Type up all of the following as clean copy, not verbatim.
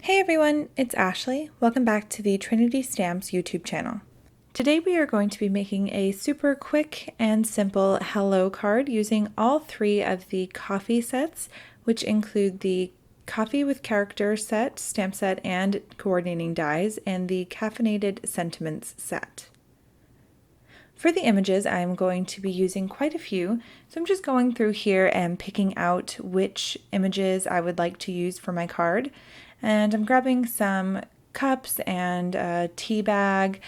Hey everyone, it's Ashley. Welcome back to the Trinity Stamps YouTube channel. Today we are going to be making a super quick and simple hello card using all three of the coffee sets, which include the Coffee with Character set, stamp set, and coordinating dies, and the Caffeinated Sentiments set. For the images, I'm going to be using quite a few, so I'm just going through here and picking out which images I would like to use for my card. And I'm grabbing some cups and a tea bag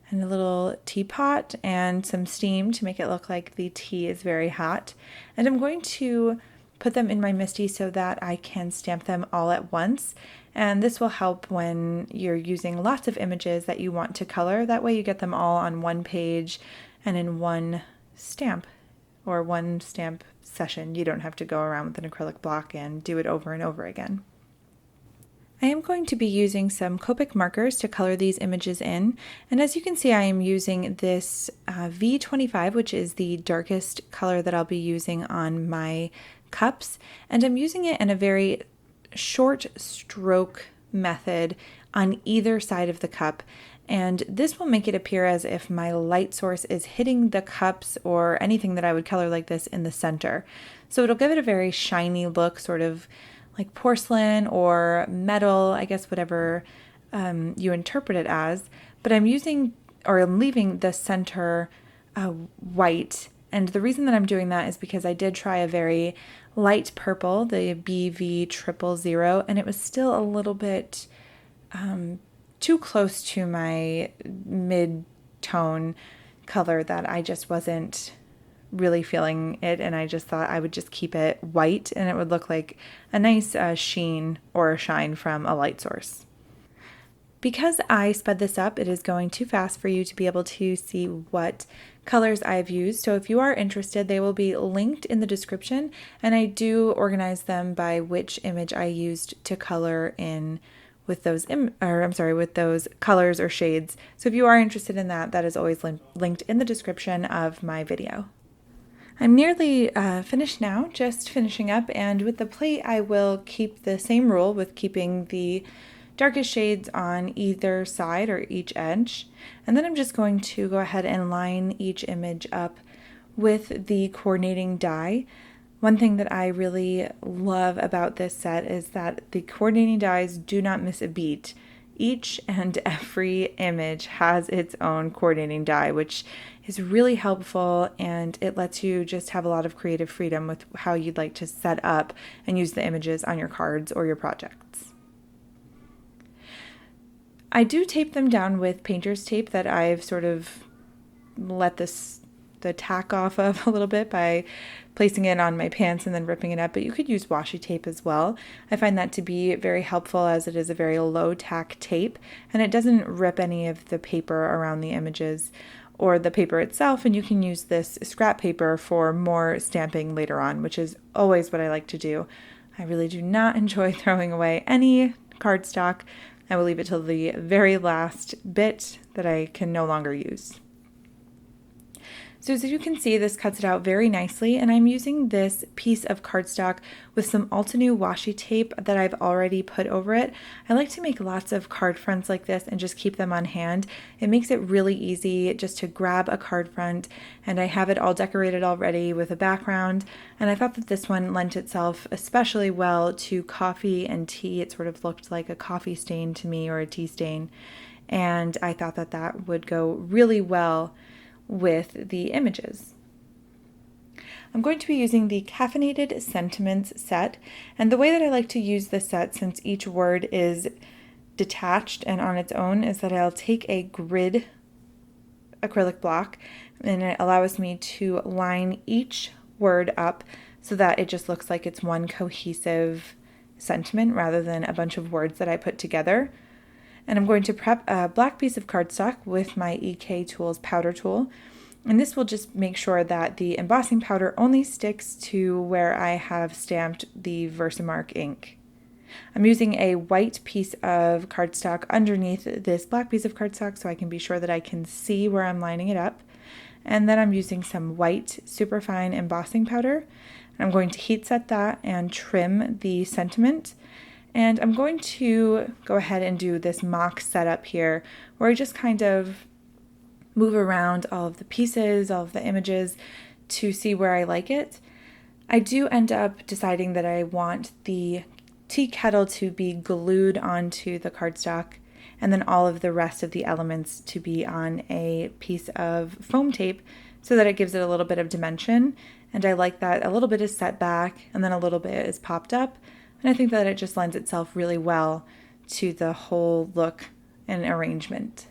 and a little teapot and some steam to make it look like the tea is very hot. And I'm going to put them in my MISTI so that I can stamp them all at once. And this will help when you're using lots of images that you want to color. That way you get them all on one page and in one stamp or one stamp session. You don't have to go around with an acrylic block and do it over and over again. I am going to be using some Copic markers to color these images in, and as you can see I am using this V25, which is the darkest color that I'll be using on my cups, and I'm using it in a very short stroke method on either side of the cup, and this will make it appear as if my light source is hitting the cups or anything that I would color like this in the center. So it'll give it a very shiny look, sort of like porcelain or metal, I guess whatever you interpret it as. But I'm using, or I'm leaving the center white. And the reason that I'm doing that is because I did try a very light purple, the BV000, and it was still a little bit too close to my mid-tone color that I just wasn't really feeling it, and I just thought I would just keep it white and it would look like a nice sheen or a shine from a light source. Because I sped this up, it is going too fast for you to be able to see what colors I've used. So if you are interested, they will be linked in the description, and I do organize them by which image I used to color in with those with those colors or shades. So if you are interested in that, that is always linked in the description of my video. I'm nearly finished now, just finishing up, and with the plate I will keep the same rule with keeping the darkest shades on either side or each edge. And then I'm just going to go ahead and line each image up with the coordinating die. One thing that I really love about this set is that the coordinating dies do not miss a beat. Each and every image has its own coordinating die, which is really helpful, and it lets you just have a lot of creative freedom with how you'd like to set up and use the images on your cards or your projects. I do tape them down with painter's tape that I've sort of let the tack off of a little bit by placing it on my pants and then ripping it up, but you could use washi tape as well. I find that to be very helpful as it is a very low tack tape and it doesn't rip any of the paper around the images or the paper itself, and you can use this scrap paper for more stamping later on, which is always what I like to do. I really do not enjoy throwing away any cardstock. I will leave it till the very last bit that I can no longer use. So as you can see, this cuts it out very nicely, and I'm using this piece of cardstock with some Altenew washi tape that I've already put over it. I like to make lots of card fronts like this and just keep them on hand. It makes it really easy just to grab a card front, and I have it all decorated already with a background, and I thought that this one lent itself especially well to coffee and tea. It sort of looked like a coffee stain to me, or a tea stain, and I thought that that would go really well with the images. I'm going to be using the Caffeinated Sentiments set, and the way that I like to use this set, since each word is detached and on its own, is that I'll take a grid acrylic block, and it allows me to line each word up so that it just looks like it's one cohesive sentiment rather than a bunch of words that I put together. And I'm going to prep a black piece of cardstock with my EK Tools powder tool. And this will just make sure that the embossing powder only sticks to where I have stamped the Versamark ink. I'm using a white piece of cardstock underneath this black piece of cardstock so I can be sure that I can see where I'm lining it up. And then I'm using some white superfine embossing powder. I'm going to heat set that and trim the sentiment. And I'm going to go ahead and do this mock setup here where I just kind of move around all of the pieces, all of the images to see where I like it. I do end up deciding that I want the tea kettle to be glued onto the cardstock and then all of the rest of the elements to be on a piece of foam tape so that it gives it a little bit of dimension. And I like that a little bit is set back and then a little bit is popped up. And I think that it just lends itself really well to the whole look and arrangement.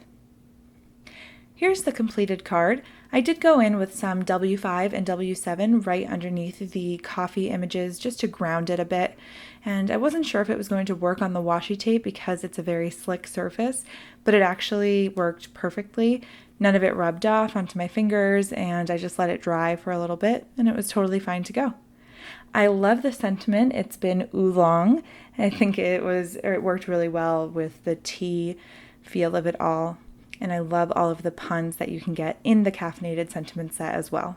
Here's the completed card. I did go in with some W5 and W7 right underneath the coffee images just to ground it a bit. And I wasn't sure if it was going to work on the washi tape because it's a very slick surface, but it actually worked perfectly. None of it rubbed off onto my fingers, and I just let it dry for a little bit, and it was totally fine to go. I love the sentiment. It's been oolong. I think it worked really well with the tea feel of it all. And I love all of the puns that you can get in the caffeinated sentiment set as well.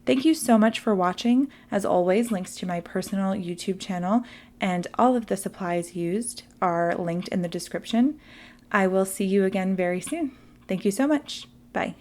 Thank you so much for watching. As always, links to my personal YouTube channel and all of the supplies used are linked in the description. I will see you again very soon. Thank you so much. Bye.